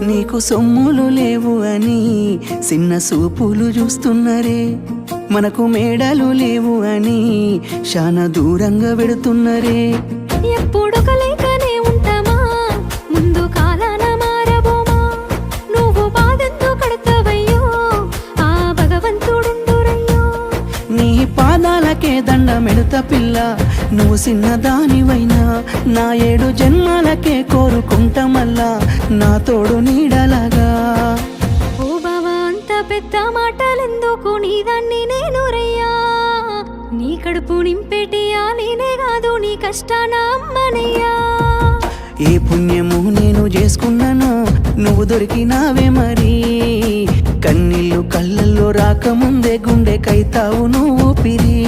నీకు సొమ్ములు లేవు అని చిన్న సూపులు చూస్తున్నరే, మనకు మేడలు లేవు అని శానా దూరంగా పెడుతున్నరే. ఎప్పుడు కలేకనే ఉంటామా, ముందు కాలాన మారబోమా. నువ్వు బాధంతో కడతావయ్యో, ఆ భగవంతుడుండురయ్యో. నీ పాదాలకే దండమెడుత పిల్ల, నువ్వు చిన్నదానివైనా నా 7 జన్మాలకే కోరుకుంటా మల్లా నా తోడు నీడలాగా. ఓ బావా అంత పెద్ద మాటలెందుకు, నీదాన్ని నేను రయ్యా. నీ కడుపు నింపేటియా నేనే కాదు, నీ కష్టాన అమ్మనయ్యా. ఏ పుణ్యము నేను చేసుకున్నానో నువ్వు దొరికినావే మరి. కన్నీళ్ళు కళ్ళల్లో రాకముందే గుండె కైతావు నువ్వు పిరి.